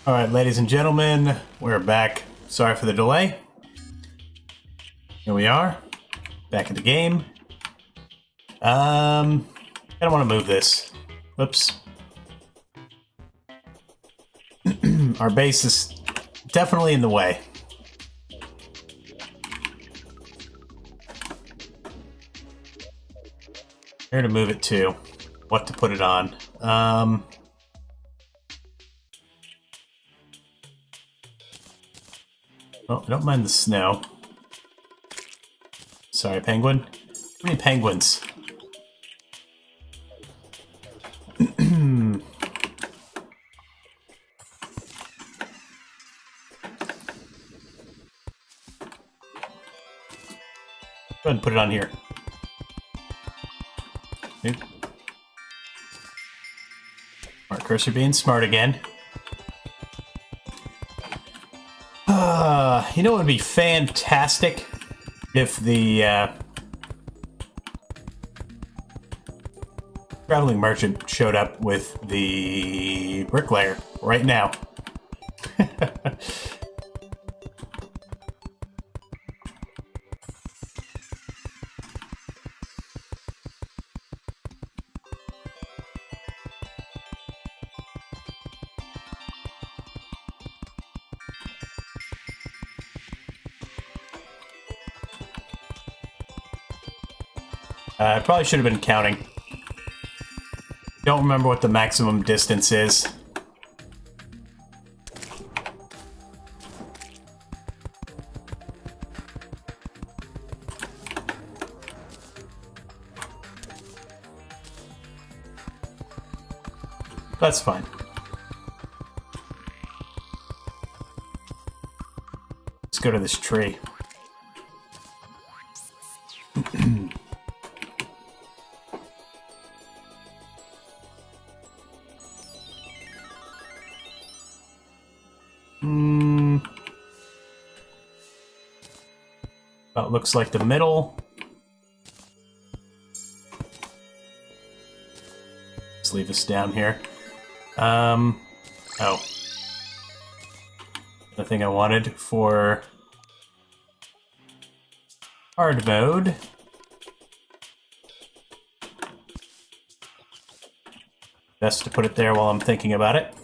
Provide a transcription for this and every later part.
All right, ladies and gentlemen, we're back. Sorry for the delay. Here we are, back in the game. I don't want to move this. Whoops. Our base is definitely in the way. Where to move it to? What to put it on? Well, I don't mind the snow. Sorry, penguin. How many penguins? Go ahead and put it on here. Nope. Smart cursor being smart again. You know what would be fantastic? If the traveling merchant showed up with the bricklayer right now. I probably should have been counting. Don't remember what the maximum distance is. That's fine. Let's go to this tree. That looks like the middle. Let's leave this down here. Oh. The thing I wanted for hard mode. Best to put it there while I'm thinking about it.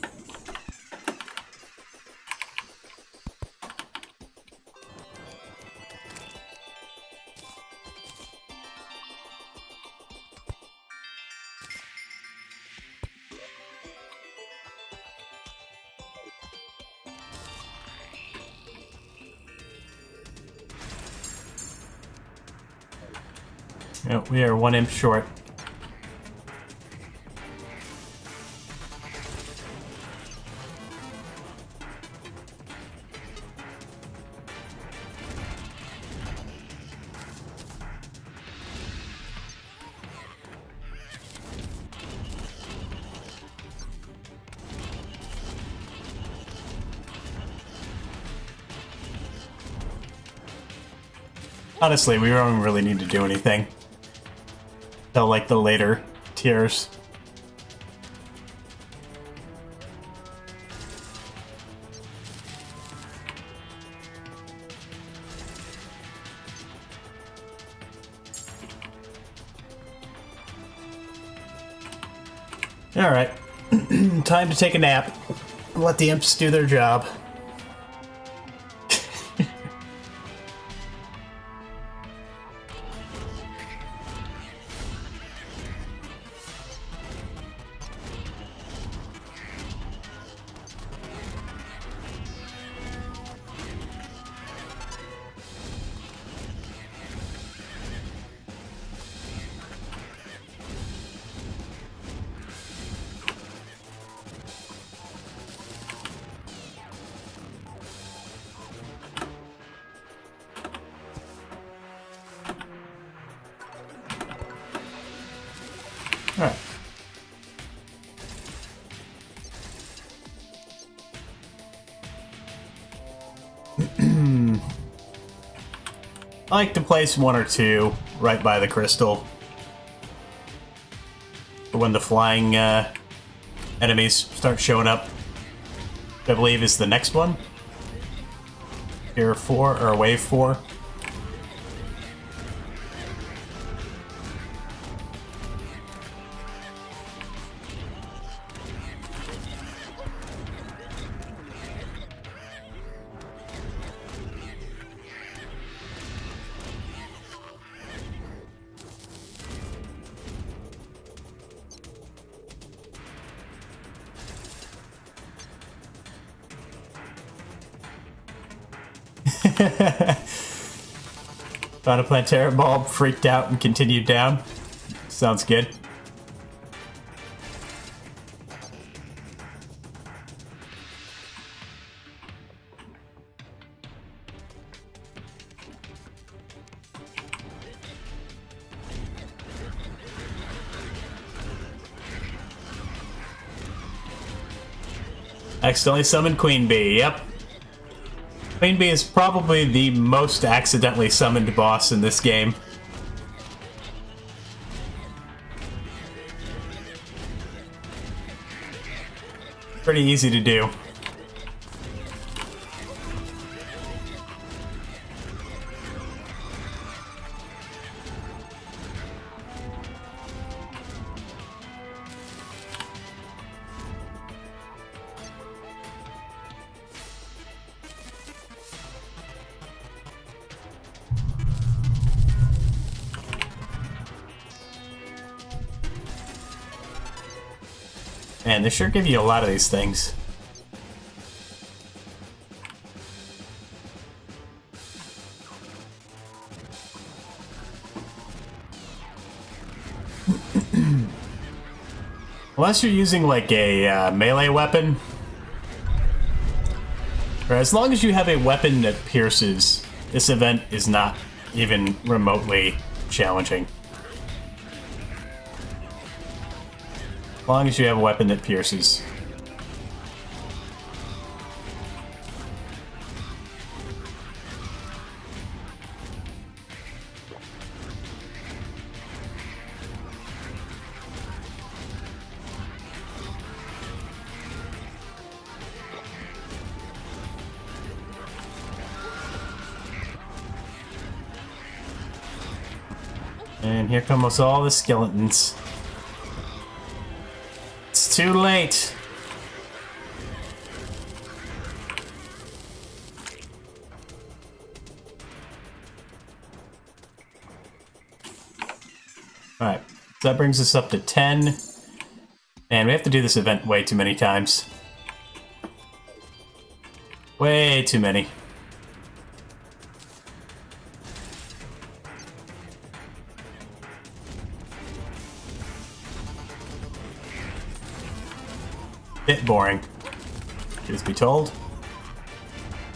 Yep, we are 1 imp short. Honestly, we don't really need to do anything. Till like the later tiers. Alright. Time to take a nap. Let the imps do their job. Alright. I like to place 1 or 2 right by the crystal. When the flying enemies start showing up. I believe is the next one. Tier 4 or Wave 4. Found a Plantera bulb, freaked out, and continued down. Sounds good. Accidentally summoned Queen Bee, yep. Queen Bee is probably the most accidentally summoned boss in this game. Pretty easy to do. Man, they sure give you a lot of these things. Unless you're using like a melee weapon, or as long as you have a weapon that pierces, this event is not even remotely challenging. As long as you have a weapon that pierces. And here comes all the skeletons. It's too late. Alright, so that brings us up to 10. And we have to do this event way too many times. Way too many. Bit boring, truth be told.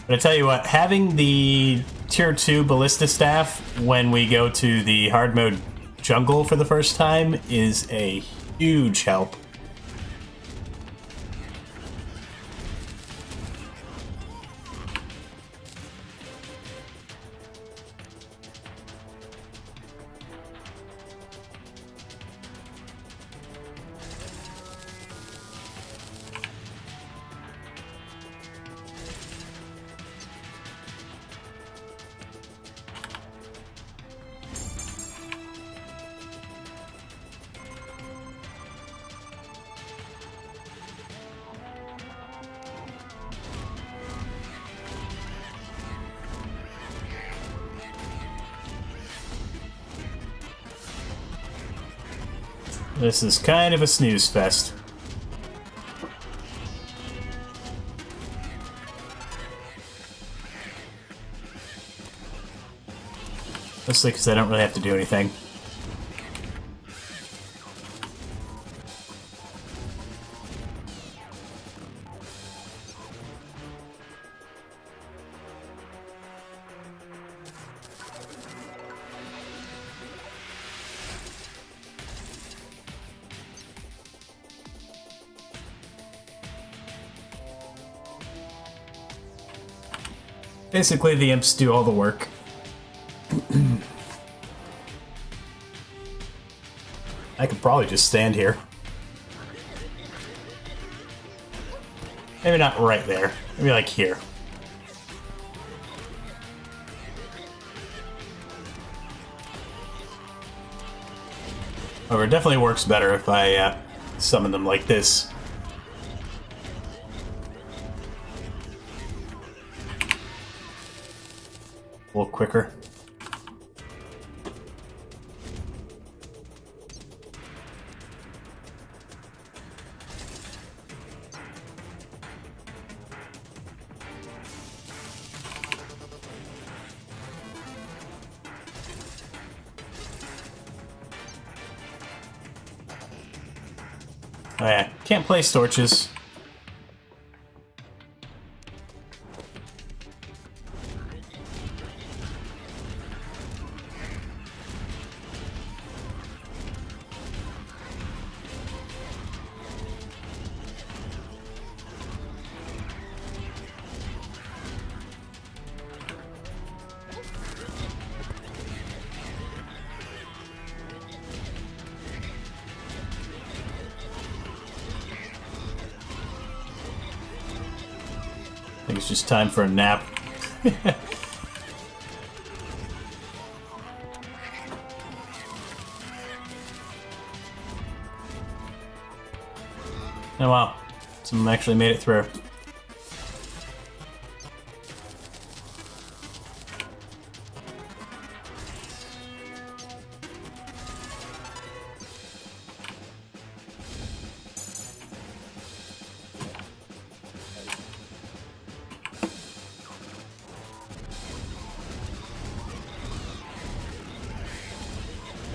But I tell you what, having the Tier 2 Ballista Staff when we go to the hard mode jungle for the first time is a huge help. This is kind of a snooze fest. Mostly because I don't really have to do anything. Basically, the imps do all the work. I could probably just stand here. Maybe not right there. Maybe like here. However, it definitely works better if I summon them like this. A little quicker. Oh yeah, can't place torches. I think it's just time for a nap. Oh wow, someone actually made it through.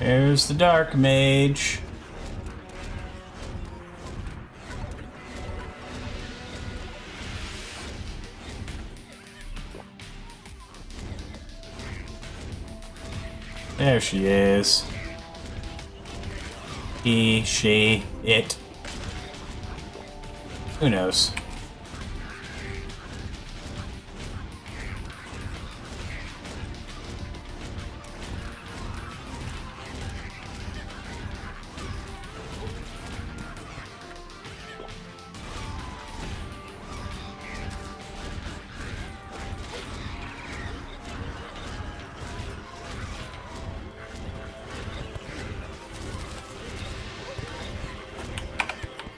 There's the Dark Mage. There she is. He, she, it. Who knows?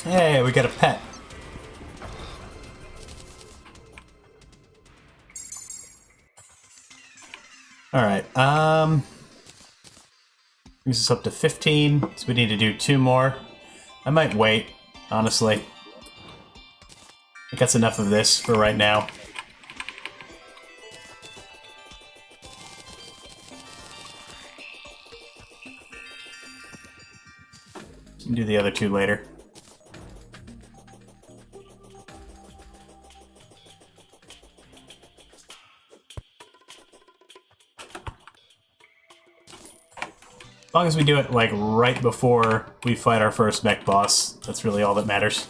Hey, we got a pet. Alright, brings us up to 15, so we need to do 2 more. I might wait, honestly. I think that's enough of this for right now. Can do the other 2 later. As long as we do it, like, right before we fight our first mech boss, that's really all that matters.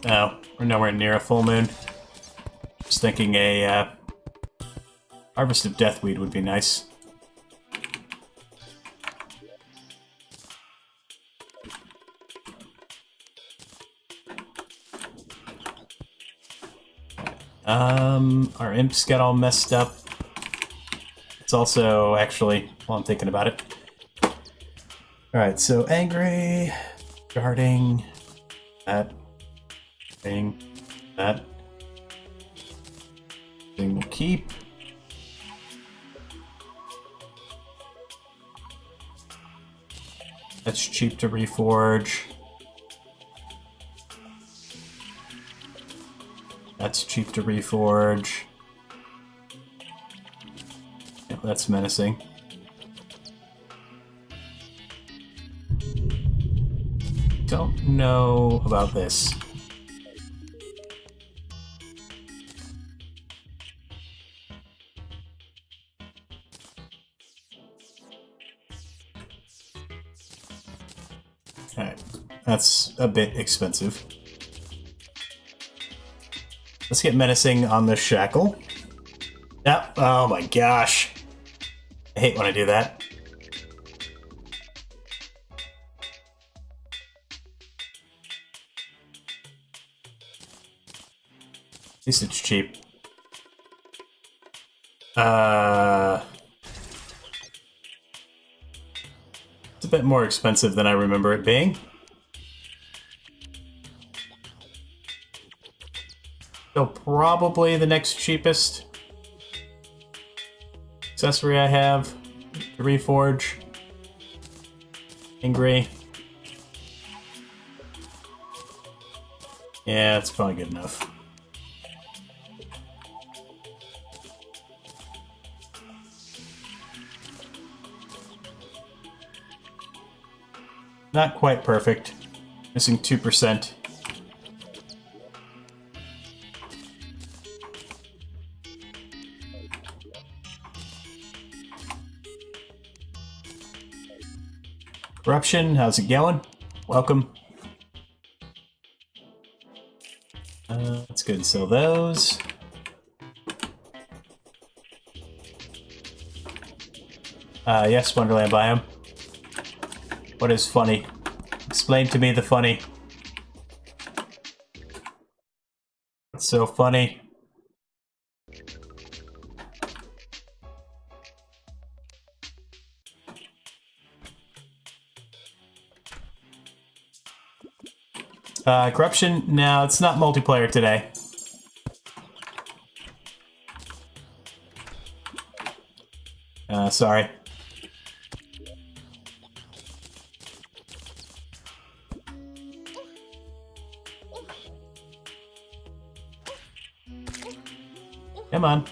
No, we're nowhere near a full moon. Just thinking a, harvest of deathweed would be nice. Our imps got all messed up. It's also, actually, while I'm thinking about it. Alright, so angry, guarding, that thing, that thing will keep. That's cheap to reforge. That's cheap to reforge. Yeah, that's menacing. Don't know about this. Alright, that's a bit expensive. Let's get menacing on the shackle. Yep, oh my gosh. I hate when I do that. At least it's cheap. It's a bit more expensive than I remember it being. So probably the next cheapest accessory I have to reforge. Angry. Yeah, it's probably good enough. Not quite perfect. Missing 2%. Corruption, how's it going? Welcome. Let's go and sell those. Yes, Wonderland biome. What is funny? Explain to me the funny. What's so funny? Corruption? No, it's not multiplayer today. Sorry. Come on.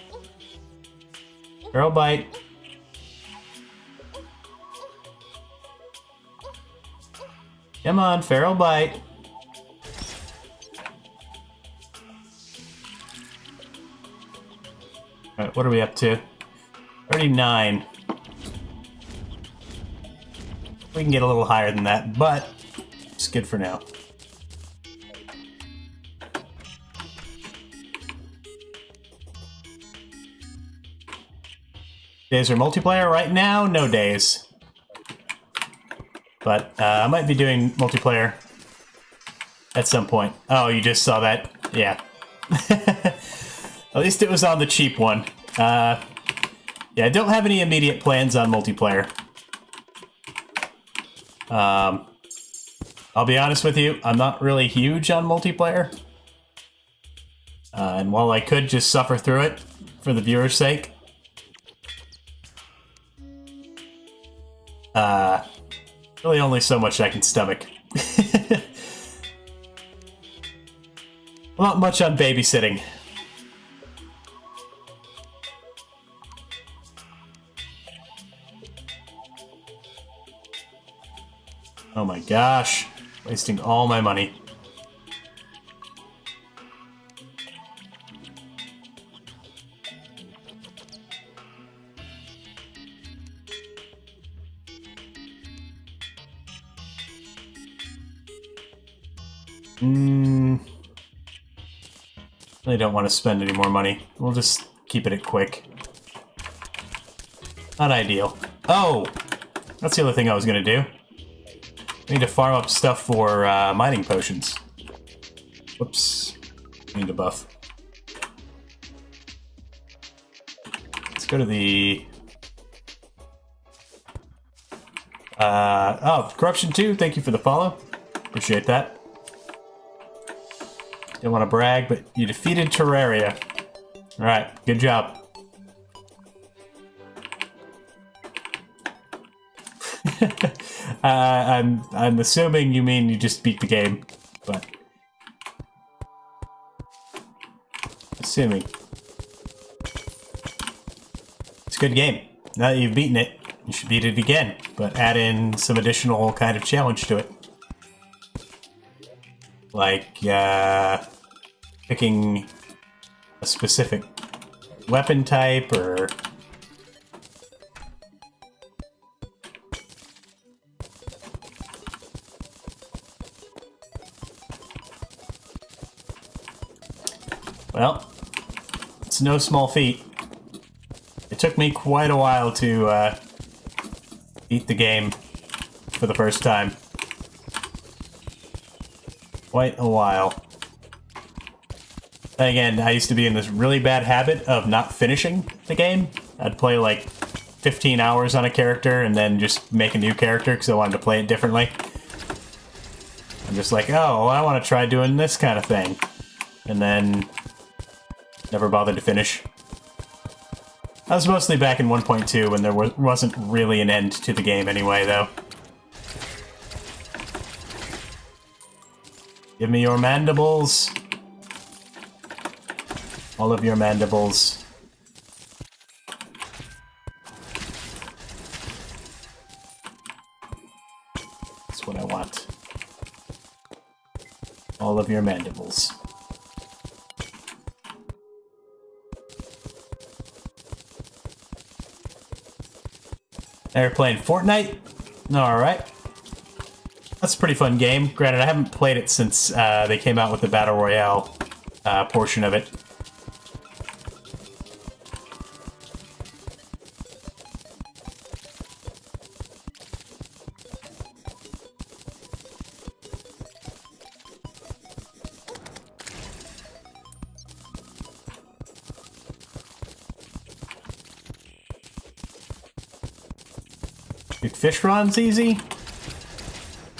Girl bite. Come on, feral bite. Alright, what are we up to? 39. We can get a little higher than that, but it's good for now. Days are multiplayer right now? No days. But I might be doing multiplayer at some point. Oh, you just saw that? Yeah. At least it was on the cheap one. Yeah, I don't have any immediate plans on multiplayer. I'll be honest with you, I'm not really huge on multiplayer. And while I could just suffer through it for the viewer's sake, really only so much I can stomach. Not much on babysitting. Oh my gosh, wasting all my money. Really don't want to spend any more money. We'll just keep it quick. Not ideal. Oh! That's the other thing I was gonna do. I need to farm up stuff for mining potions. Whoops. I need to buff. Let's go to the... oh, Corruption 2, thank you for the follow. Appreciate that. Don't want to brag, but you defeated Terraria. Alright, good job. I'm assuming you mean you just beat the game, but... Assuming. It's a good game. Now that you've beaten it, you should beat it again, but add in some additional kind of challenge to it. Like, picking a specific weapon type, or... Well, it's no small feat. It took me quite a while to beat the game for the first time. Quite a while. Again, I used to be in this really bad habit of not finishing the game. I'd play like 15 hours on a character and then just make a new character because I wanted to play it differently. I'm just like, oh, I want to try doing this kind of thing. And then never bothered to finish. I was mostly back in 1.2 when there wasn't really an end to the game anyway, though. Give me your mandibles. All of your mandibles. That's what I want. All of your mandibles. They're playing Fortnite? Alright. That's a pretty fun game. Granted, I haven't played it since they came out with the Battle Royale portion of it. Fish Ron's easy?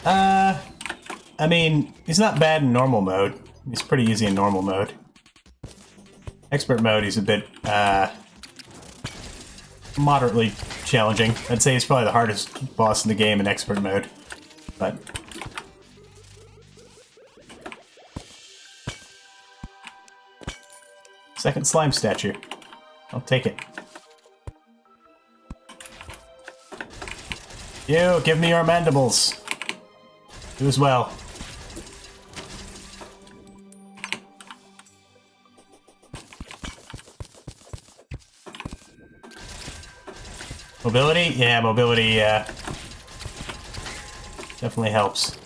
I mean, he's not bad in normal mode. He's pretty easy in normal mode. Expert mode, he's a bit, moderately challenging. I'd say he's probably the hardest boss in the game in expert mode. But... second slime statue. I'll take it. You, give me your mandibles. You as well. Mobility? Yeah, mobility, definitely helps.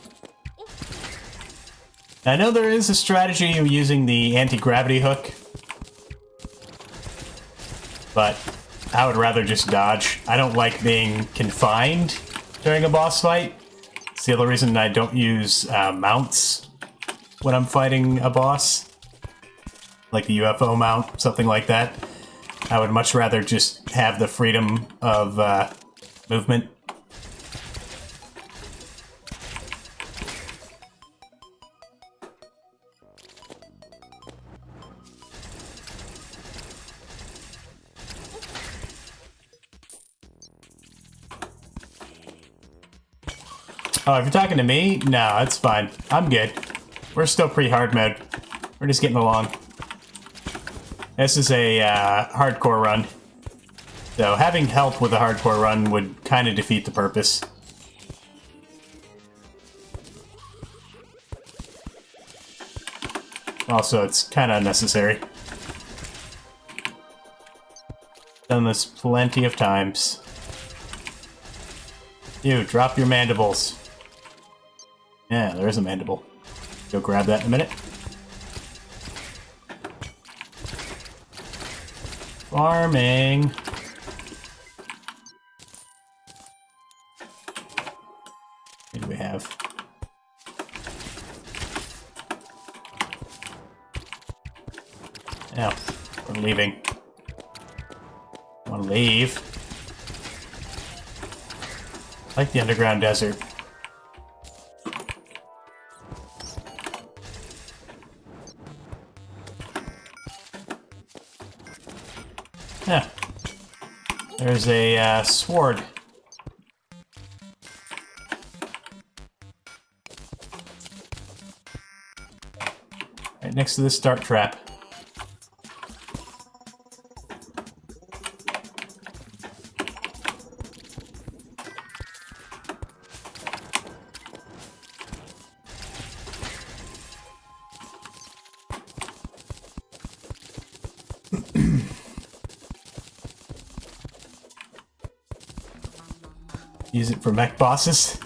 I know there is a strategy of using the anti-gravity hook, but I would rather just dodge. I don't like being confined during a boss fight. It's the other reason I don't use mounts when I'm fighting a boss. Like the UFO mount, something like that. I would much rather just have the freedom of movement. Oh, if you're talking to me? No, it's fine. I'm good. We're still pre-hard mode. We're just getting along. This is a hardcore run. So having help with a hardcore run would kind of defeat the purpose. Also, it's kind of unnecessary. Done this plenty of times. You, drop your mandibles. Yeah, there is a mandible. Go grab that in a minute. Farming. What do we have? Now, we're leaving. I want to leave. I like the underground desert. Yeah. There's a sword. Right next to the start trap. Use it for mech bosses.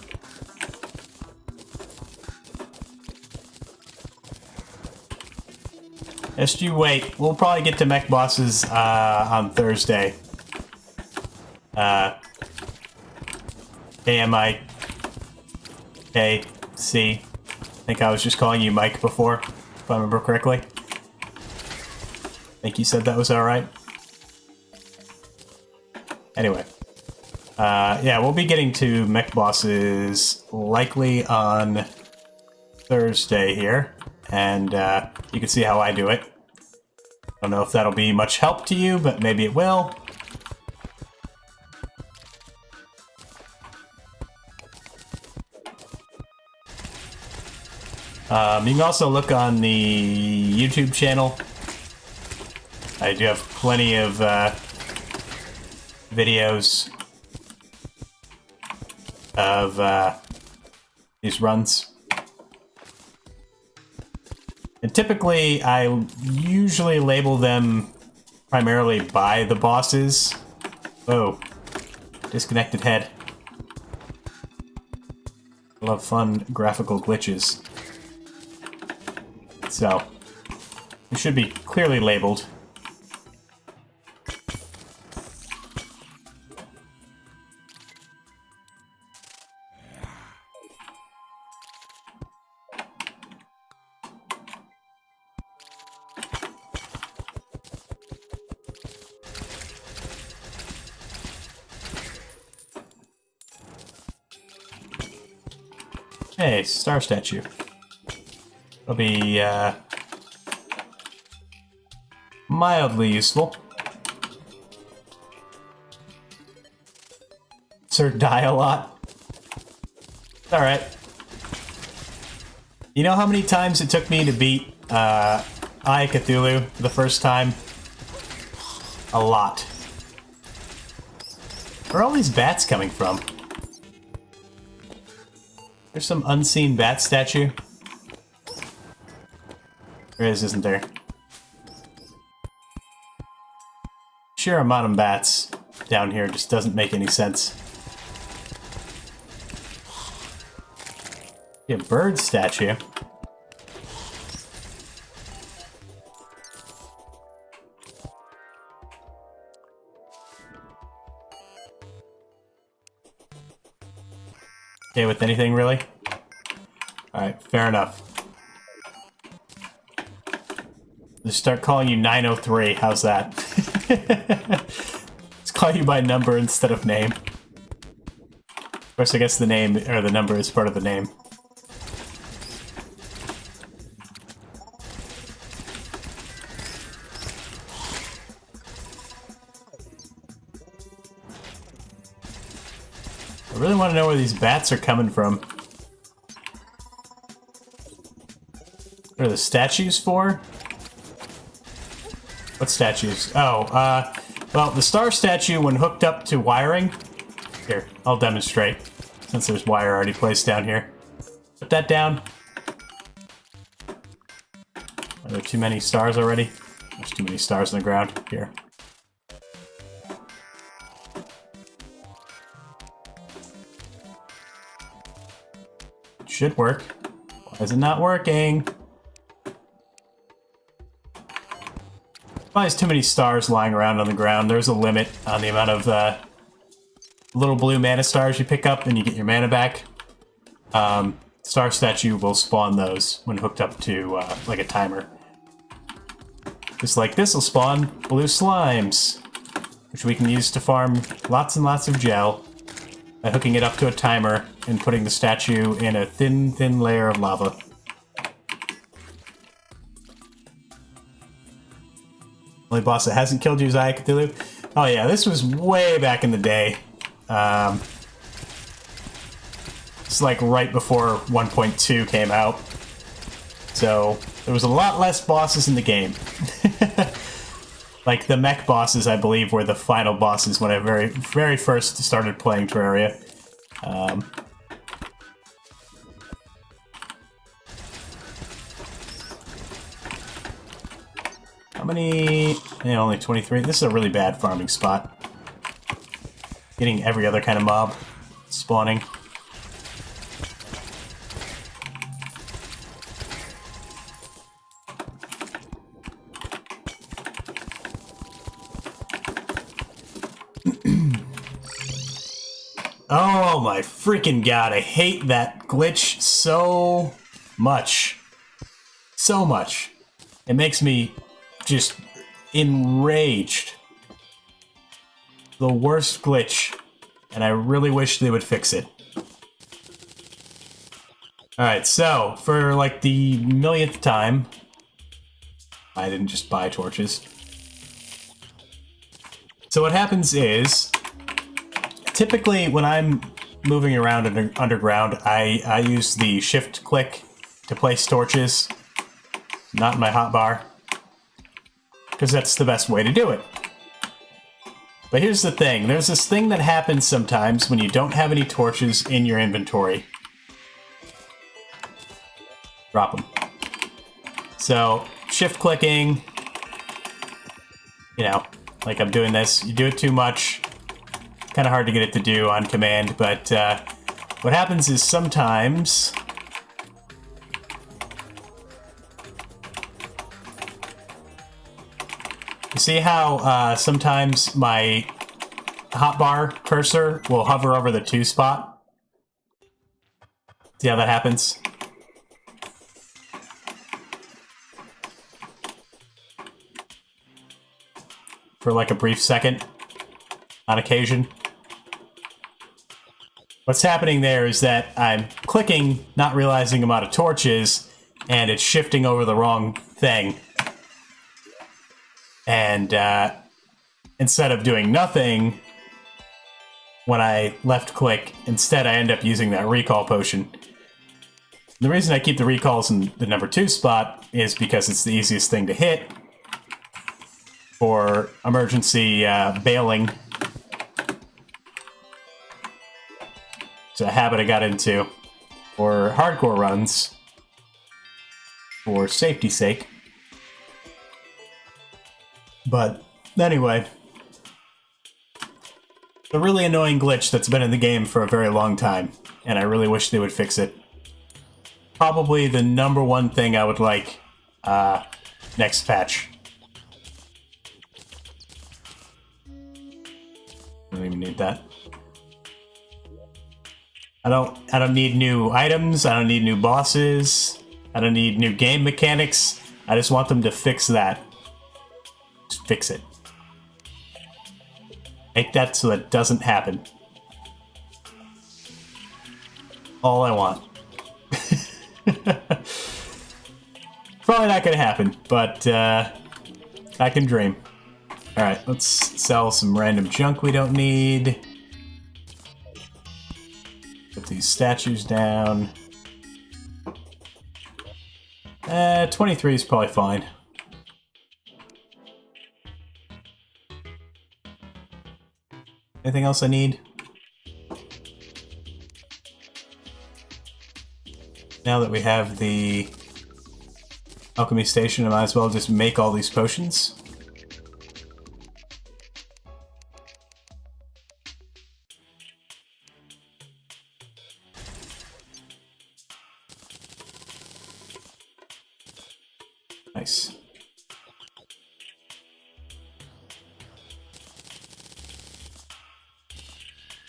Just you wait. We'll probably get to mech bosses on Thursday. A-M-I-K-C. I think I was just calling you Mike before, if I remember correctly. I think you said that was alright. Anyway. Yeah, we'll be getting to mech bosses likely on Thursday here. And you can see how I do it. I don't know if that'll be much help to you, but maybe it will. You can also look on the YouTube channel. I do have plenty of videos of these runs. And typically, I usually label them primarily by the bosses. Whoa. Disconnected head. I love fun graphical glitches. So, it should be clearly labeled. Hey, star statue. It'll be, mildly useful. Sir, die a lot. Alright. You know how many times it took me to beat, I Cthulhu the first time? A lot. Where are all these bats coming from? There's some unseen bat statue. There is, isn't there? Sheer amount of bats down here just doesn't make any sense. Yeah, bird statue. Okay, with anything, really? Alright, fair enough. Just start calling you 903, how's that? Let's call you by number instead of name. Of course, I guess the name, or the number is part of the name. I really want to know where these bats are coming from. What are the statues for? What statues? Oh, well, the star statue, when hooked up to wiring... Here, I'll demonstrate, since there's wire already placed down here. Put that down. Are there too many stars already? There's too many stars on the ground. Here. It should work. Why is it not working? There's too many stars lying around on the ground. There's a limit on the amount of little blue mana stars you pick up and you get your mana back. Star statue will spawn those when hooked up to like a timer. Just like this will spawn blue slimes, which we can use to farm lots and lots of gel by hooking it up to a timer and putting the statue in a thin, thin layer of lava. Only boss that hasn't killed you is I Cthulhu. Oh yeah, this was way back in the day. It's like right before 1.2 came out. So there was a lot less bosses in the game. Like the mech bosses, I believe, were the final bosses when I very first started playing Terraria. How many? Yeah, only 23. This is a really bad farming spot. Getting every other kind of mob spawning. Oh my freaking god, I hate that glitch so much. So much. It makes me just enraged. The worst glitch. And I really wish they would fix it. Alright, so, for like the millionth time... I didn't just buy torches. So what happens is... Typically, when I'm moving around underground, I use the shift click to place torches, not my hotbar, because that's the best way to do it. But here's the thing, there's this thing that happens sometimes when you don't have any torches in your inventory. Drop them. So, shift clicking, you know, like I'm doing this, you do it too much, kind of hard to get it to do on command, but what happens is sometimes you see how sometimes my hotbar cursor will hover over the 2 spot? See how that happens? For like a brief second on occasion. What's happening there is that I'm clicking, not realizing I'm out of torches, and it's shifting over the wrong thing. And instead of doing nothing, when I left click, instead I end up using that recall potion. The reason I keep the recalls in the number 2 spot is because it's the easiest thing to hit for emergency bailing. It's a habit I got into for hardcore runs for safety's sake. But anyway, a really annoying glitch that's been in the game for a very long time, and I really wish they would fix it. Probably the #1 thing I would like next patch. I don't even need that. I don't need new items, I don't need new bosses, I don't need new game mechanics, I just want them to fix that. Just fix it. Make that so that doesn't happen. All I want. Probably not gonna happen, but I can dream. Alright, let's sell some random junk we don't need. Put these statues down. 23 is probably fine. Anything else I need? Now that we have the alchemy station, I might as well just make all these potions. Nice.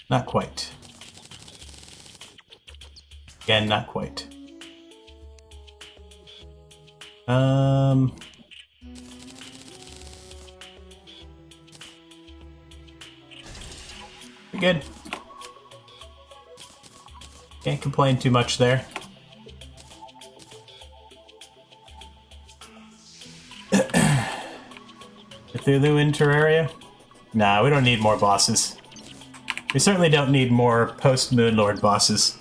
Not quite. Again, not quite. Pretty good. Can't complain too much there. Cthulhu in Terraria? Nah, we don't need more bosses. We certainly don't need more post-Moonlord bosses.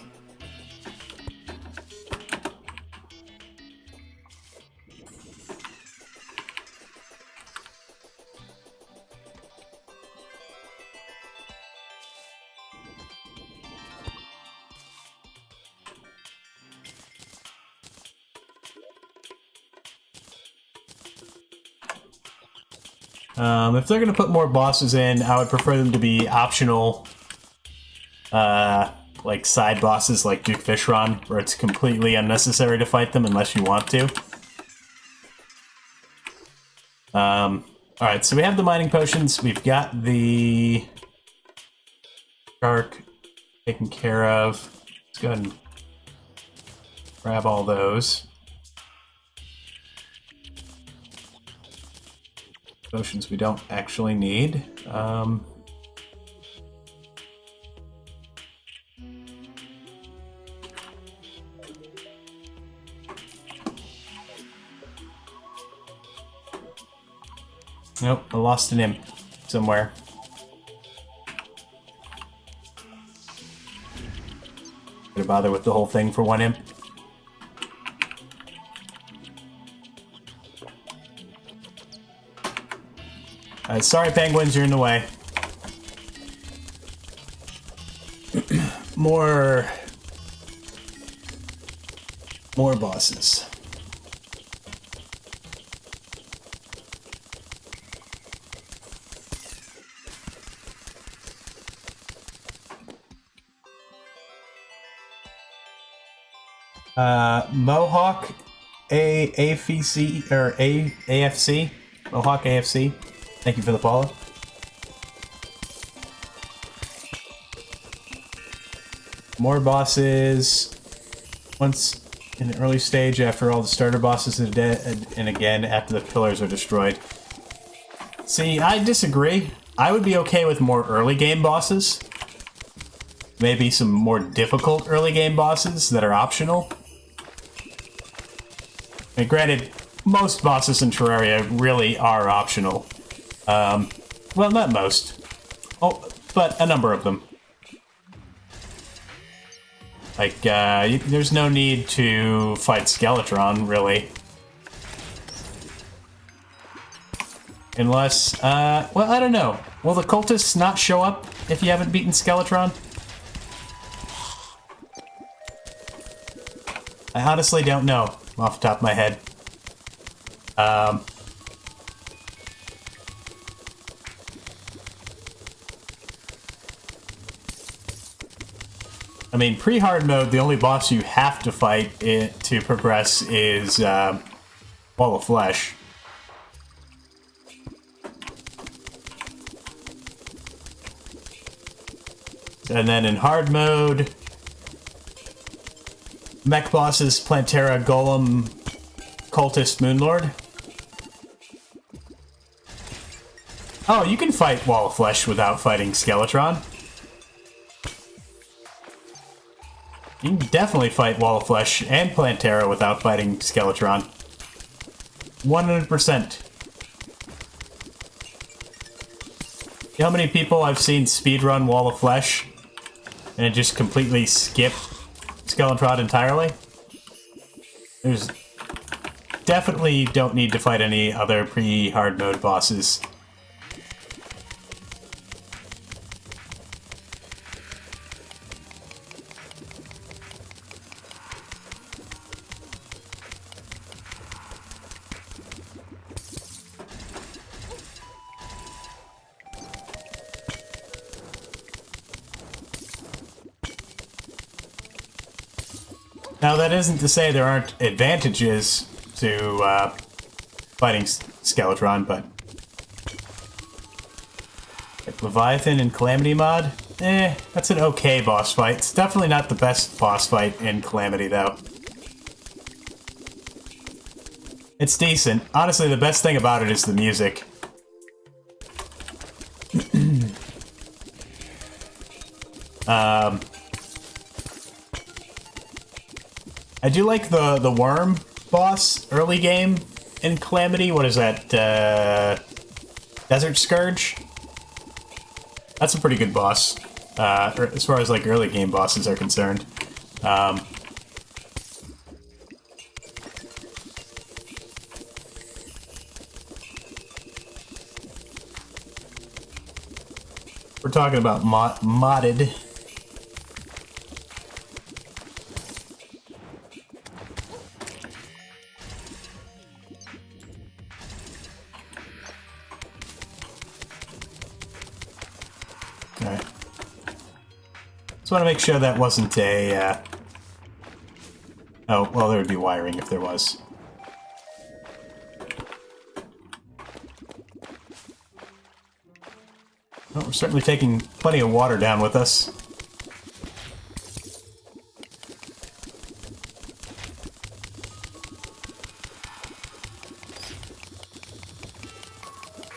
If they're going to put more bosses in, I would prefer them to be optional, like side bosses like Duke Fishron, where it's completely unnecessary to fight them unless you want to. Alright, so we have the mining potions, we've got the Shark taken care of. Let's go ahead and grab all those. Potions we don't actually need. Nope, I lost an imp somewhere. Gonna bother with the whole thing for one imp. Sorry, penguins, you're in the way. More bosses. Mohawk AFC or AFC. Mohawk AFC. Thank you for the follow. More bosses. Once in the early stage after all the starter bosses are dead, and again after the pillars are destroyed. See, I disagree. I would be okay with more early game bosses. Maybe some more difficult early game bosses that are optional. I mean, granted, most bosses in Terraria really are optional. Well, not most. Oh, but a number of them. Like, there's no need to fight Skeletron, really. Unless, well, I don't know. Will the cultists not show up if you haven't beaten Skeletron? I honestly don't know off the top of my head. I mean, pre-hard mode, the only boss you have to fight to progress is Wall of Flesh. And then in hard mode, mech bosses, Plantera, Golem, Cultist, Moonlord. Oh, you can fight Wall of Flesh without fighting Skeletron. You can definitely fight Wall of Flesh and Plantera without fighting Skeletron. 100%. You know how many people I've seen speedrun Wall of Flesh and just completely skip Skeletron entirely? There's definitely don't need to fight any other pre-hard mode bosses. Now, that isn't to say there aren't advantages to fighting Skeletron, but like Leviathan and Calamity mod, that's an okay boss fight. It's definitely not the best boss fight in Calamity, though. It's decent. Honestly, the best thing about it is the music. I do like the worm boss early game in Calamity. What is that? Desert Scourge? That's a pretty good boss, as far as like early game bosses are concerned. We're talking about modded. Just want to make sure that wasn't a, oh, well, there would be wiring if there was. Well, we're certainly taking plenty of water down with us.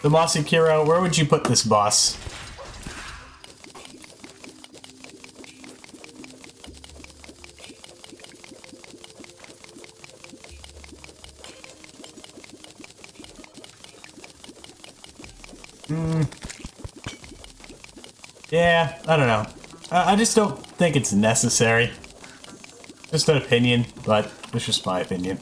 The Mossy Kiro, where would you put this boss? Yeah, I don't know. I just don't think it's necessary. Just an opinion, but it's just my opinion.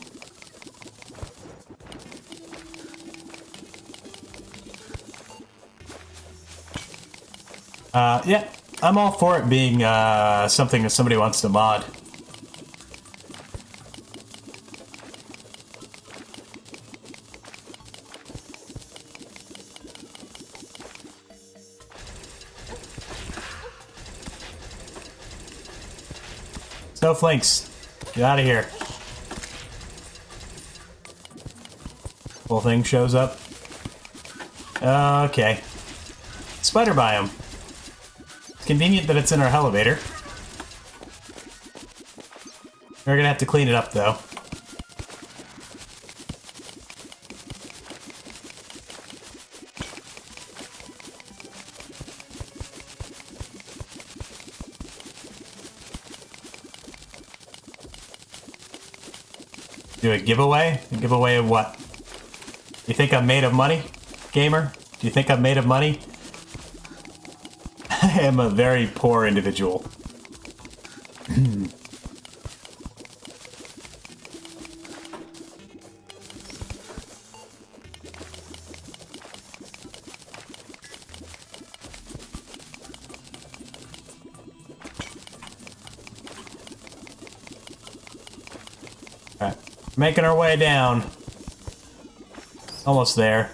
Yeah, I'm all for it being something that somebody wants to mod. Snowflakes, get out of here. Whole thing shows up. Okay. Spider biome. It's convenient that it's in our elevator. We're gonna have to clean it up, though. Do a giveaway? A giveaway of what? You think I'm made of money, gamer? Do you think I'm made of money? I am a very poor individual. Alright, making our way down. Almost there.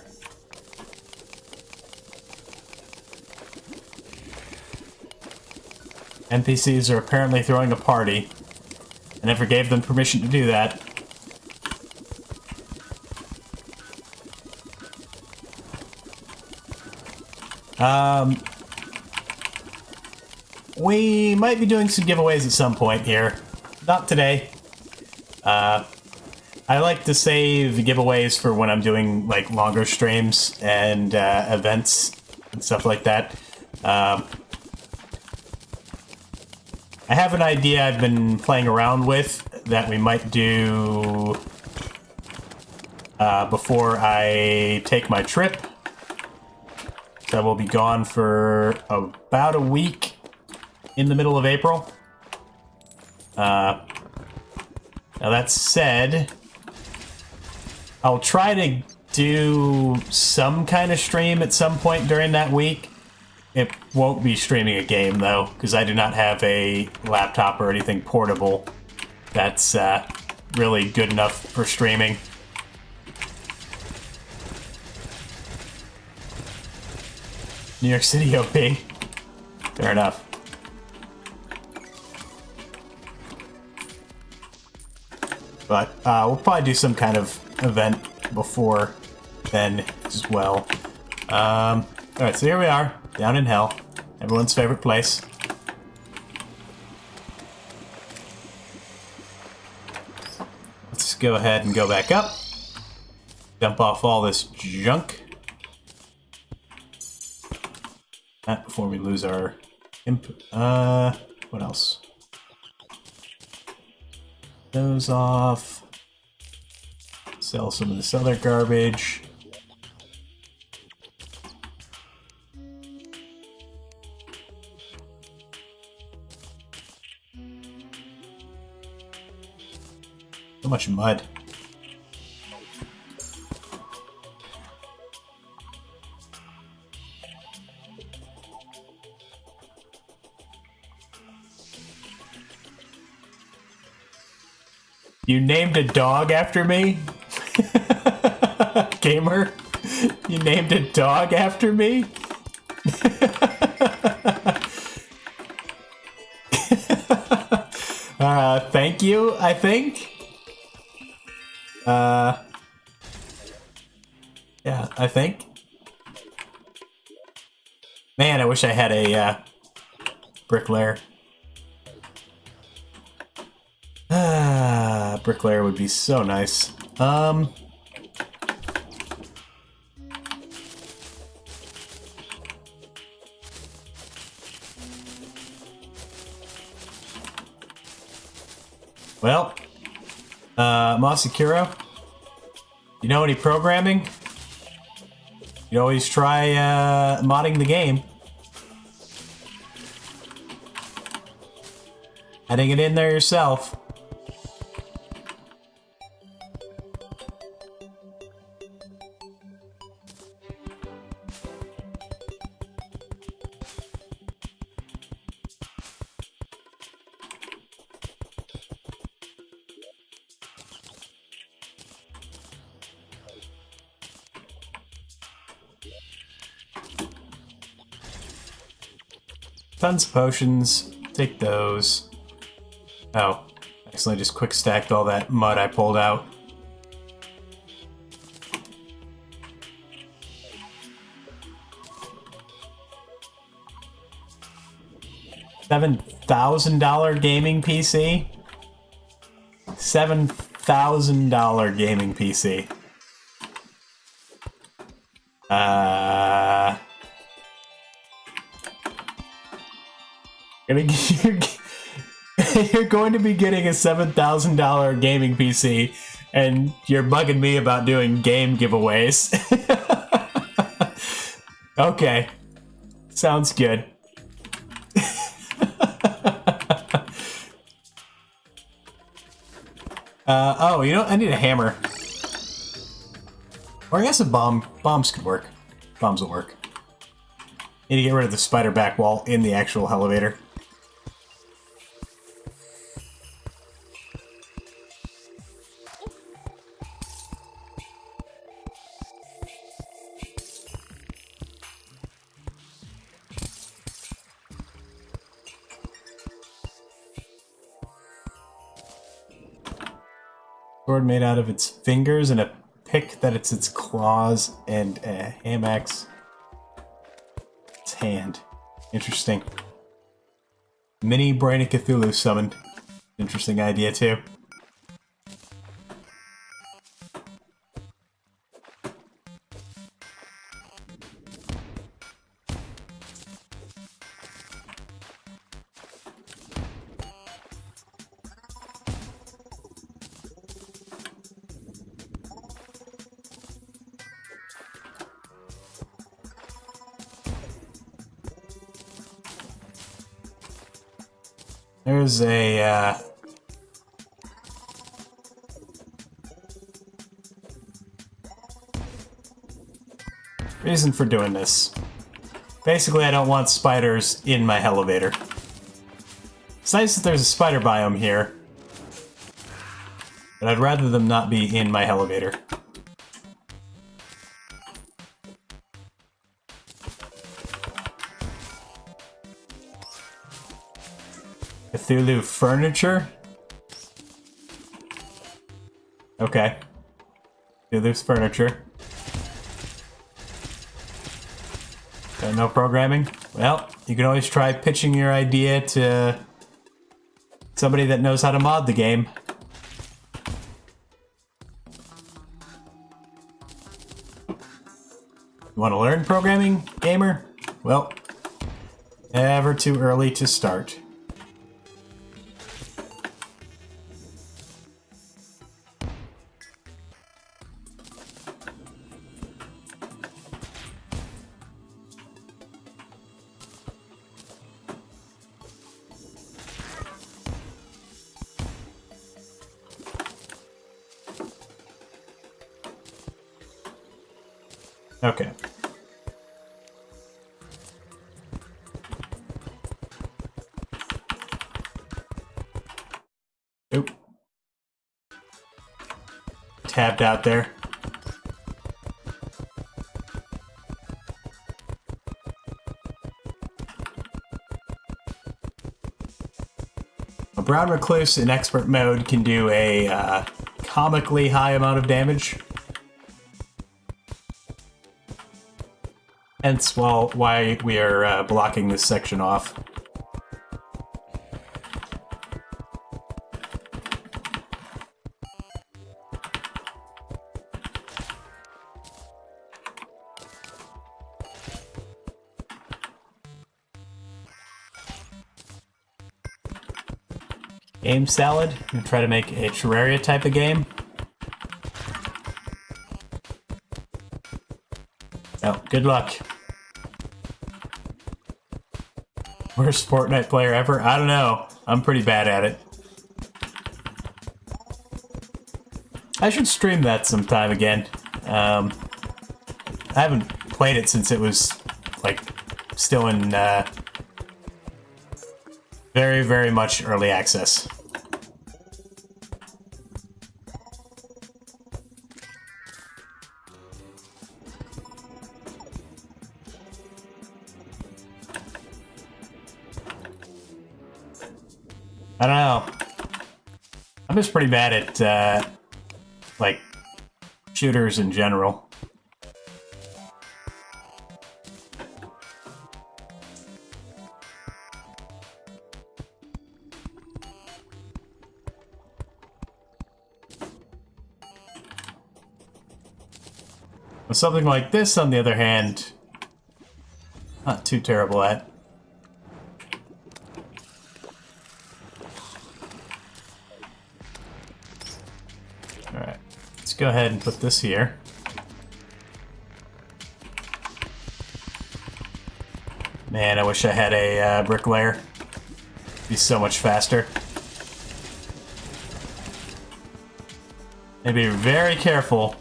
NPCs are apparently throwing a party. I never gave them permission to do that. We might be doing some giveaways at some point here. Not today. I like to save giveaways for when I'm doing like longer streams and events and stuff like that. I have an idea I've been playing around with that we might do before I take my trip. So I will be gone for about a week in the middle of April. Now that said, I'll try to do some kind of stream at some point during that week. It won't be streaming a game, though, because I do not have a laptop or anything portable that's really good enough for streaming. New York City OP. Fair enough. But we'll probably do some kind of event before then as well. Alright, so here we are. Down in hell. Everyone's favorite place. Let's go ahead and go back up. Dump off all this junk. That before we lose our what else? Those off. Sell some of this other garbage. So much mud. You named a dog after me? Gamer? You named a dog after me? Thank you, I think? Yeah, I think. Man, I wish I had a bricklayer. Bricklayer would be so nice. Well, Masakiro, you know any programming? You always try modding the game. Adding it in there yourself. Tons of potions. Take those. Oh, accidentally just quick stacked all that mud I pulled out. $7,000 gaming PC? $7,000 gaming PC. You're going to be getting a $7,000 gaming PC, and you're bugging me about doing game giveaways. Okay. Sounds good. Oh, you know, I need a hammer. Or I guess a bomb. Bombs could work. Bombs will work. Need to get rid of the spider back wall in the actual elevator. Sword made out of its fingers and a pick that it's its claws and a hamax. Its hand. Interesting. Mini Brain of Cthulhu summoned. Interesting idea too. There's a, reason for doing this. Basically, I don't want spiders in my elevator. It's nice that there's a spider biome here, but I'd rather them not be in my elevator. Cthulhu furniture? Okay. Cthulhu's furniture. Got no programming? Well, you can always try pitching your idea to somebody that knows how to mod the game. You want to learn programming, gamer? Well, never too early to start. Okay. Oop. Tabbed out there. A Brown Recluse in expert mode can do a comically high amount of damage. Hence, why we are blocking this section off. Game salad. I'm gonna try to make a Terraria type of game. Oh, good luck. Worst Fortnite player ever? I don't know. I'm pretty bad at it. I should stream that sometime again. I haven't played it since it was, like, still in, very, very much early access. I don't know. I'm just pretty bad at, like, shooters in general. With something like this, on the other hand, not too terrible at. Alright, let's go ahead and put this here. Man, I wish I had a bricklayer. It'd be so much faster. And be very careful.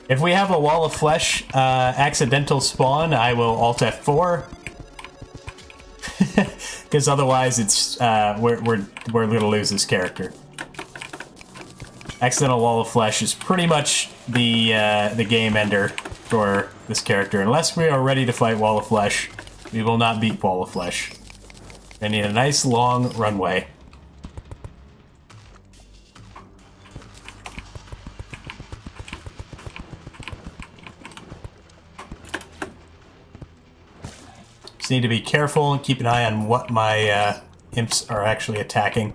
If we have a wall of flesh accidental spawn, I will Alt F4. Because otherwise, it's we're gonna lose this character. Accidental wall of flesh is pretty much the game ender for this character. Unless we are ready to fight wall of flesh, we will not beat wall of flesh. I need a nice long runway. Just need to be careful and keep an eye on what my imps are actually attacking.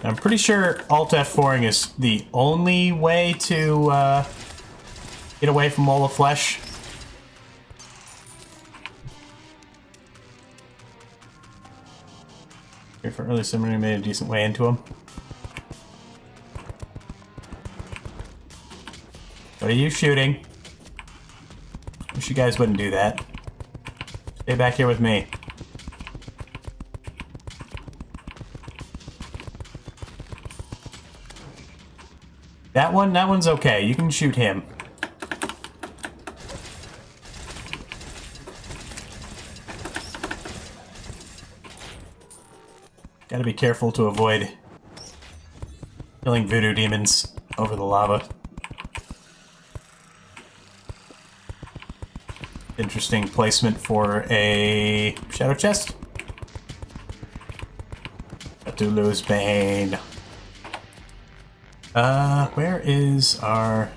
I'm pretty sure Alt F4ing is the only way to get away from all the flesh. Here for early somebody made a decent way into him. What are you shooting? Wish you guys wouldn't do that. Stay back here with me. That one's okay. You can shoot him. Gotta be careful to avoid killing voodoo demons over the lava. Interesting placement for a shadow chest. Cthulhu's Bane. Where is our...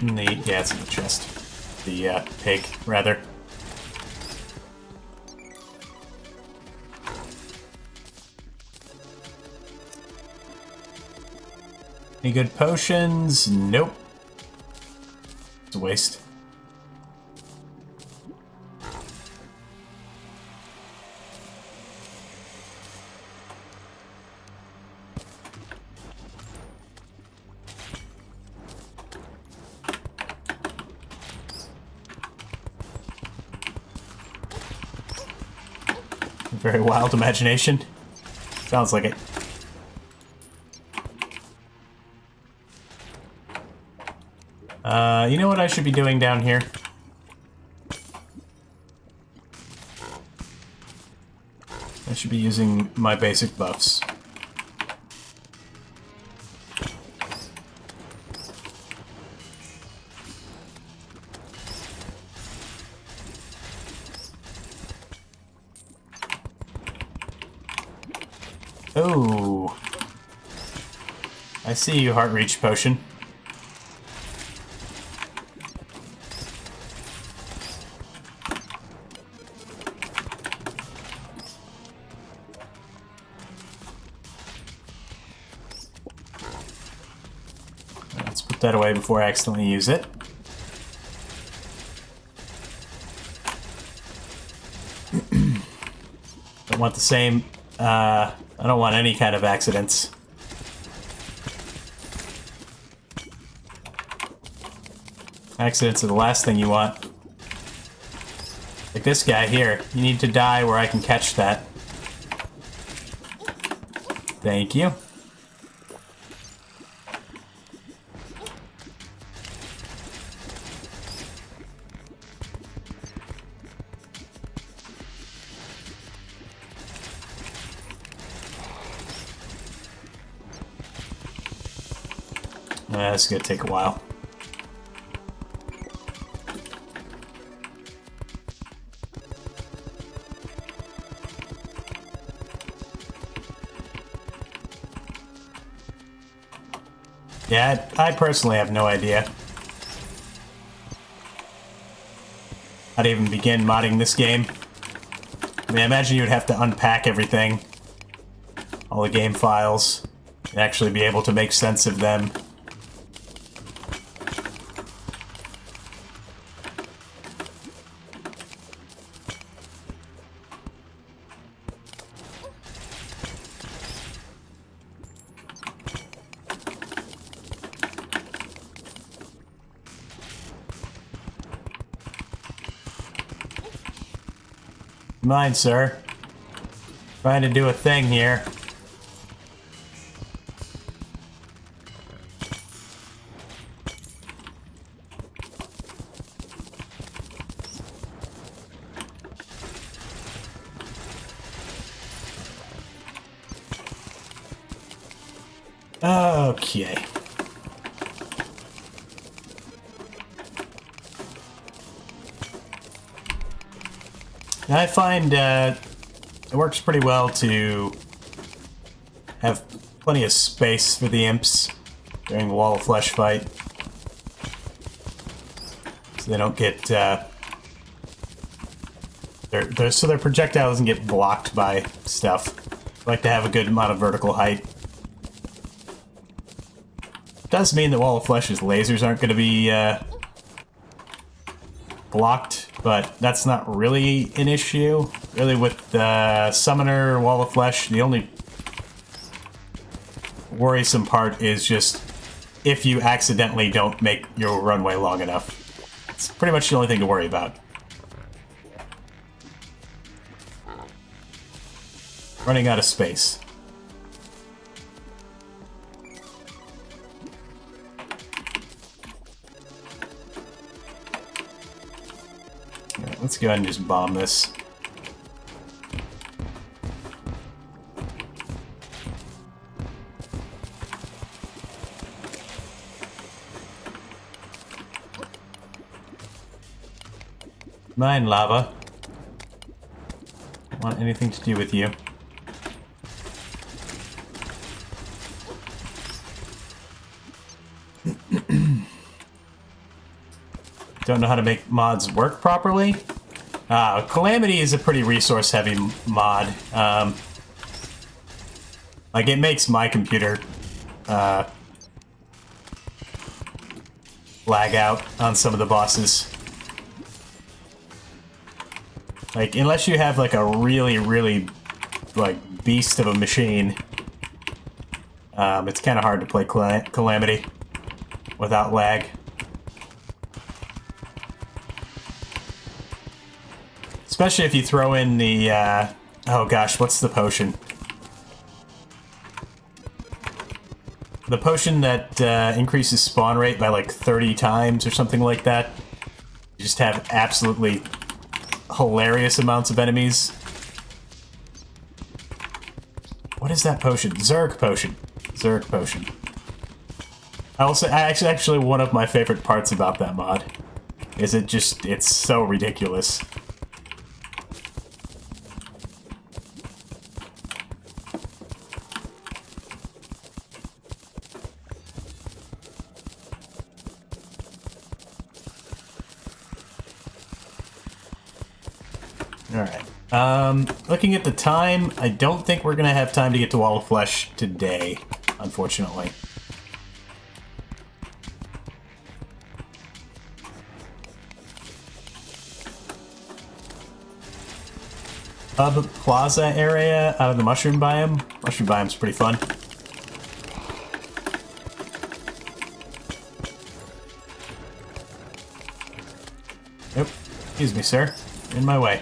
yeah, it's in the chest. The, pig, rather. Any good potions? Nope. It's a waste. Very wild imagination. Sounds like it. You know what I should be doing down here? I should be using my basic buffs. Oh. I see you, Heart Reach Potion. Let's put that away before I accidentally use it. Don't want the same, I don't want any kind of accidents. Accidents are the last thing you want. Like this guy here. You need to die where I can catch that. Thank you. This is gonna take a while. Yeah, I personally have no idea how to even begin modding this game. I mean, I imagine you would have to unpack everything, all the game files, and actually be able to make sense of them. Mind, sir. Trying to do a thing here. Okay. I find it works pretty well to have plenty of space for the imps during the Wall of Flesh fight, so they don't get so their projectile doesn't get blocked by stuff. I like to have a good amount of vertical height. It does mean that Wall of Flesh's lasers aren't going to be blocked, but that's not really an issue. Really, with the Summoner Wall of Flesh, the only worrisome part is just if you accidentally don't make your runway long enough. It's pretty much the only thing to worry about. Running out of space. Alright, let's go ahead and just bomb this. Mine, lava. Don't want anything to do with you. Don't know how to make mods work properly. Calamity is a pretty resource-heavy mod. Like, it makes my computer lag out on some of the bosses. Like, unless you have, like, a really, like, beast of a machine, it's kind of hard to play Calamity without lag. Especially if you throw in the, oh gosh, what's the potion? The potion that increases spawn rate by like 30 times or something like that. You just have absolutely hilarious amounts of enemies. What is that potion? Zerg potion. Zerg potion. Actually, one of my favorite parts about that mod is it's so ridiculous. Alright. Looking at the time, I don't think we're gonna have time to get to Wall of Flesh today, unfortunately. Hub Plaza area out of the mushroom biome. Mushroom biome's pretty fun. Nope. Excuse me, sir. In my way.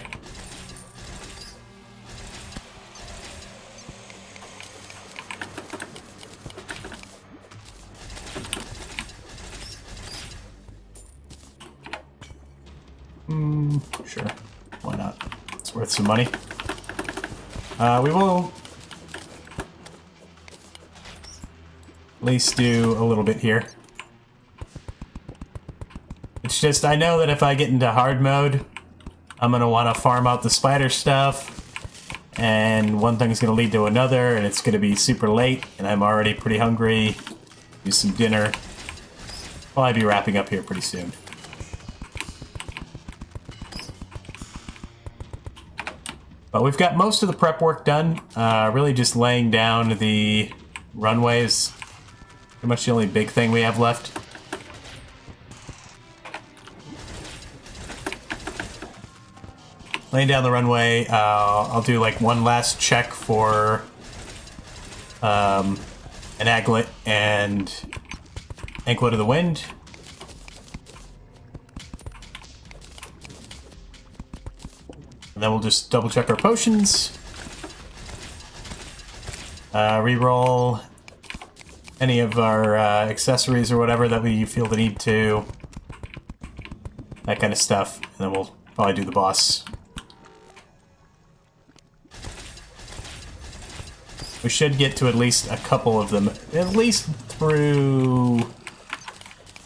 Sure. Why not? It's worth some money. We will at least do a little bit here. It's just, I know that if I get into hard mode, I'm going to want to farm out the spider stuff, and one thing's going to lead to another, and it's going to be super late, and I'm already pretty hungry. Do some dinner. Well, I'll be wrapping up here pretty soon. But we've got most of the prep work done. Really just laying down the runways. Pretty much the only big thing we have left. Laying down the runway, I'll do like one last check for an aglet and anklet of the wind. And then we'll just double check our potions. Reroll any of our accessories or whatever that we feel the need to. That kind of stuff. And then we'll probably do the boss. We should get to at least a couple of them. At least through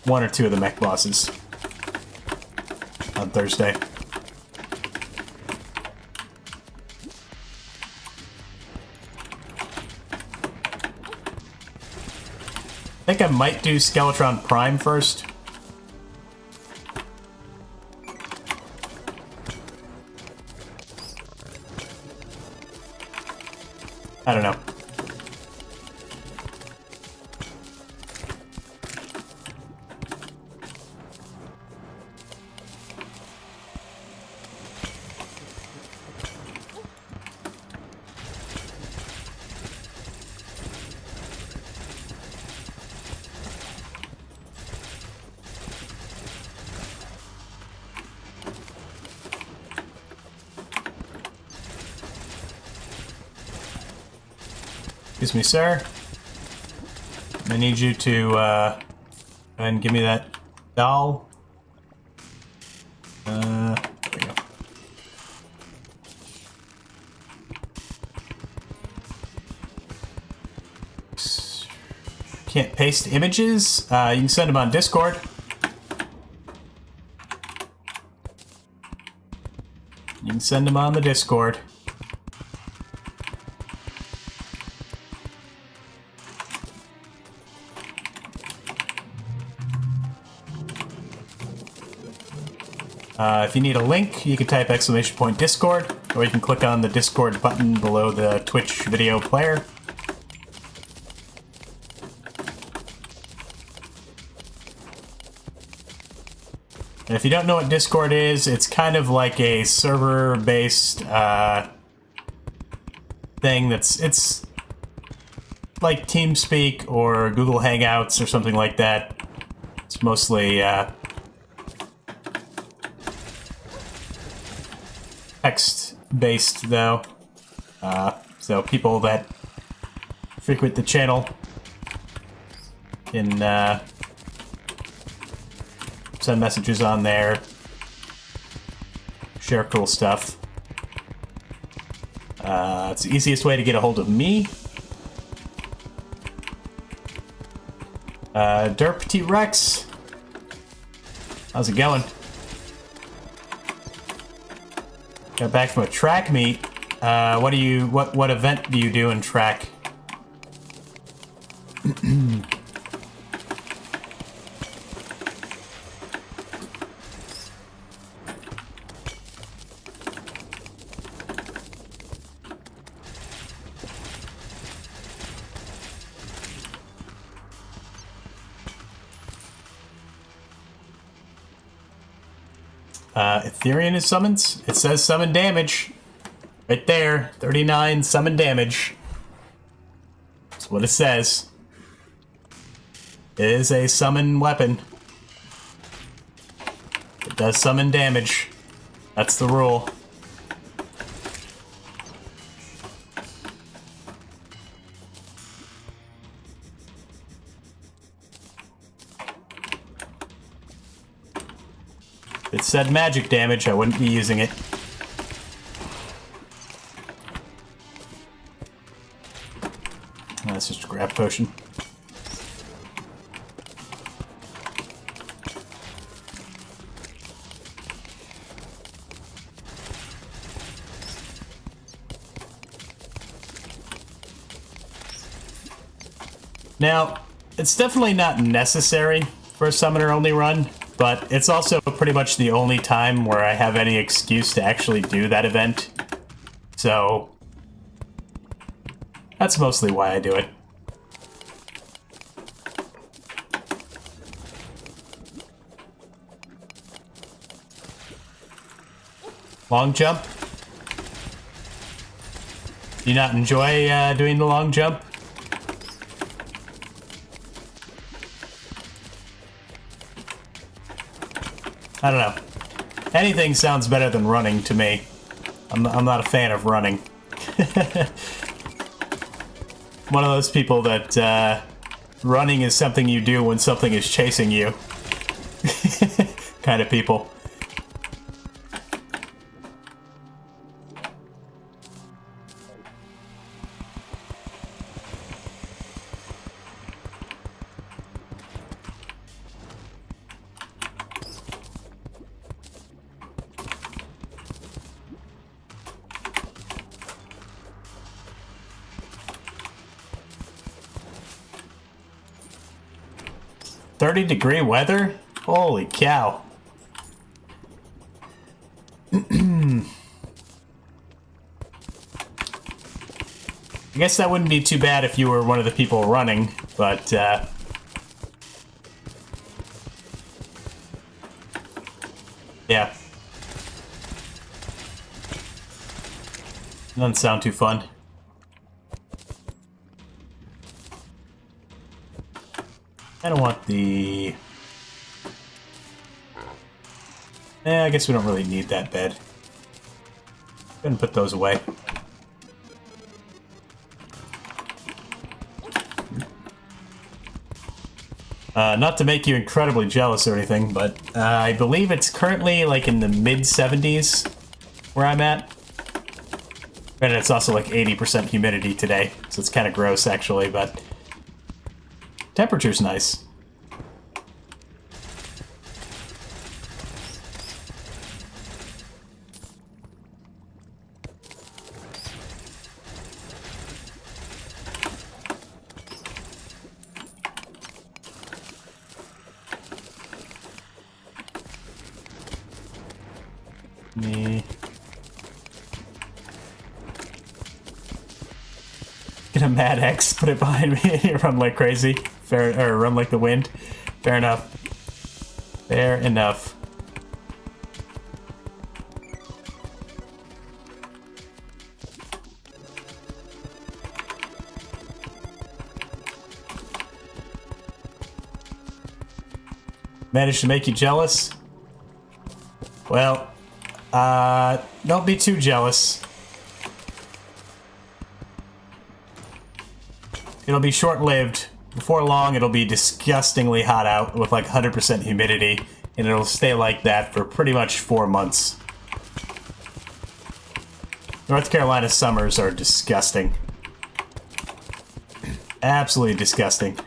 one or two of the mech bosses on Thursday. I think I might do Skeletron Prime first. I don't know. Excuse me, sir. I need you to go ahead and give me that doll. There we go. Can't paste images. You can send them on Discord. You can send them on the Discord. If you need a link, you can type !Discord, or you can click on the Discord button below the Twitch video player. And if you don't know what Discord is, it's kind of like a server-based thing it's like TeamSpeak or Google Hangouts or something like that. It's mostly text-based, though. So people that frequent the channel can send messages on there, share cool stuff. It's the easiest way to get a hold of me. Derp T-Rex, how's it going? Got back from a track meet. What event do you do in track? Ethereum is summons. It says summon damage. Right there. 39 summon damage. That's what it says. It is a summon weapon. It does summon damage. That's the rule. If it said magic damage, I wouldn't be using it. That's just a grab potion. Now, it's definitely not necessary for a summoner-only run, but it's also pretty much the only time where I have any excuse to actually do that event. So, that's mostly why I do it. Long jump? Do you not enjoy doing the long jump? I don't know. Anything sounds better than running to me. I'm not a fan of running. One of those people that running is something you do when something is chasing you. Kind of people. .30-degree weather? Holy cow. I guess that wouldn't be too bad if you were one of the people running, but yeah. Doesn't sound too fun. I don't want the... I guess we don't really need that bed. Go ahead and put those away. Not to make you incredibly jealous or anything, but I believe it's currently like in the mid-70s where I'm at. And it's also like 80% humidity today, so it's kind of gross actually, but... temperature's nice. Get a Mad X, put it behind me, and run like crazy. Fair, or run like the wind. Fair enough. Fair enough. Managed to make you jealous? Well, don't be too jealous. It'll be short-lived. Before long, it'll be disgustingly hot out with like 100% humidity, and it'll stay like that for pretty much 4 months. North Carolina summers are disgusting. Absolutely disgusting.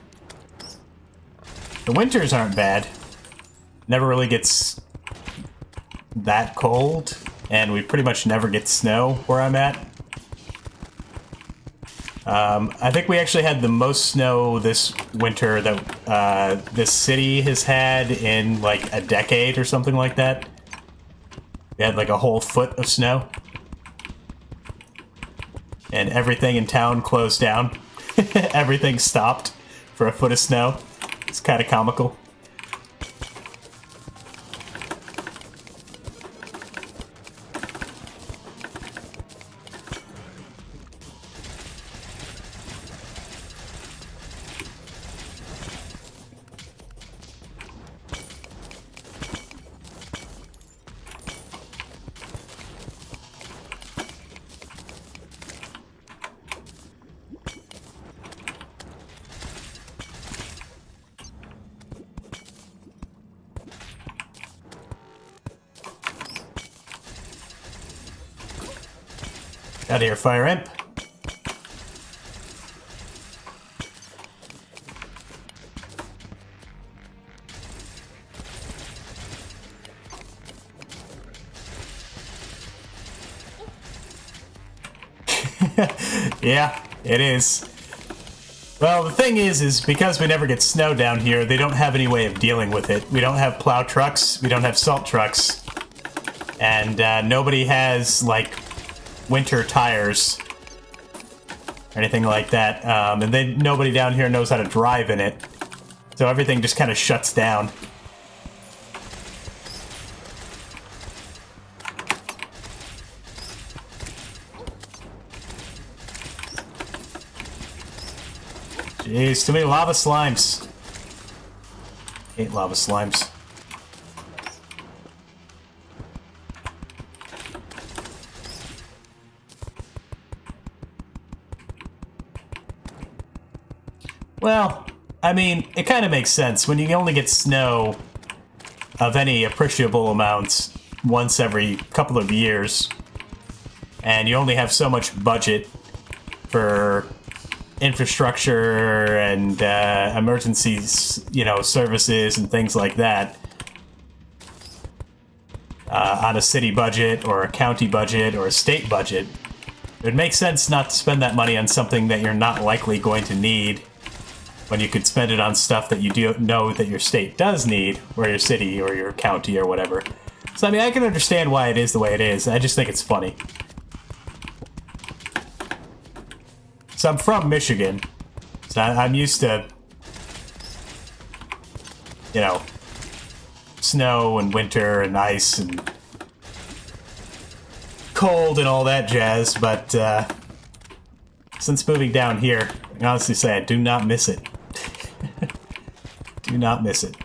The winters aren't bad. Never really gets that cold, and we pretty much never get snow where I'm at. I think we actually had the most snow this winter that this city has had in like a decade or something like that. We had like a whole foot of snow. And everything in town closed down. Everything stopped for a foot of snow. It's kind of comical. Out here, fire imp. Yeah, it is. Well, the thing is because we never get snow down here, they don't have any way of dealing with it. We don't have plow trucks, we don't have salt trucks, and nobody has, like, winter tires or anything like that. And then nobody down here knows how to drive in it, so everything just kind of shuts down. Jeez, too many lava slimes. Hate lava slimes. Well, I mean, it kind of makes sense. When you only get snow of any appreciable amount once every couple of years, and you only have so much budget for infrastructure and emergencies, you know, services and things like that, on a city budget or a county budget or a state budget, it would make sense not to spend that money on something that you're not likely going to need when you could spend it on stuff that you do know that your state does need, or your city or your county or whatever. So, I mean, I can understand why it is the way it is. I just think it's funny. So I'm from Michigan, so I'm used to, you know, snow and winter and ice and cold and all that jazz, but since moving down here, I can honestly say I do not miss it. Do not miss it.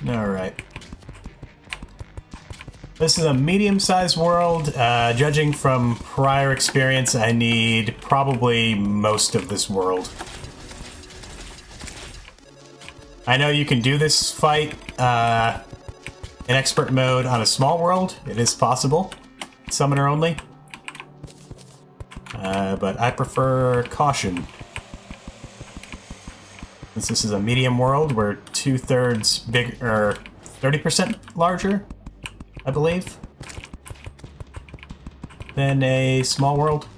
Alright. This is a medium-sized world. Judging from prior experience, I need probably most of this world. I know you can do this fight in expert mode on a small world. It is possible. Summoner only. But I prefer caution. Since this is a medium world, we're 2/3 big, or 30% larger, I believe, than a small world.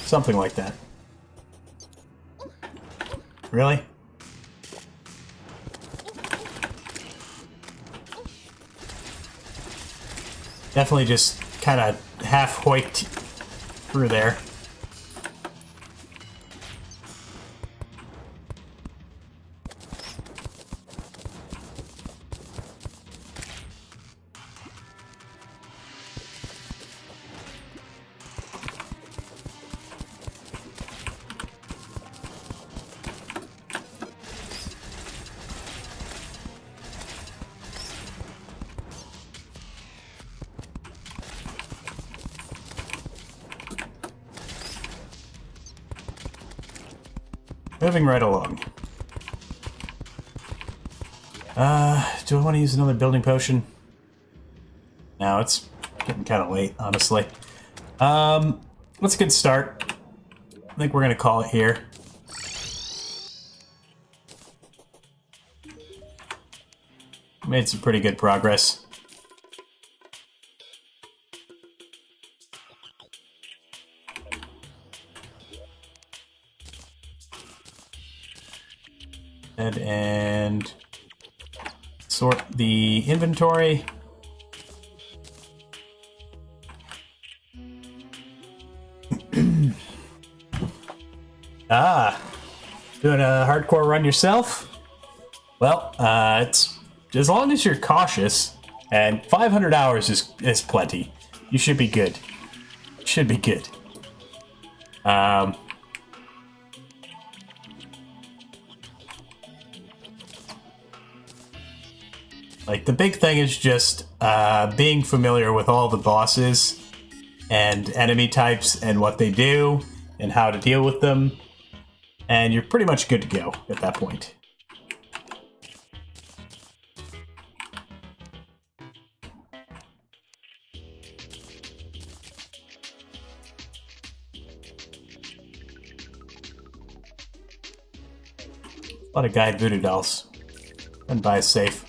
Something like that. Really? Definitely just kind of half-hoiked through there. Moving right along. Do I want to use another building potion? No, it's getting kind of late, honestly. That's a good start. I think we're going to call it here. Made some pretty good progress. And sort the inventory. Doing a hardcore run yourself? Well, it's as long as you're cautious, and 500 hours is plenty. You should be good. Should be good. Like, the big thing is just being familiar with all the bosses and enemy types and what they do and how to deal with them. And you're pretty much good to go at that point. A lot of guide voodoo dolls. And buy a safe.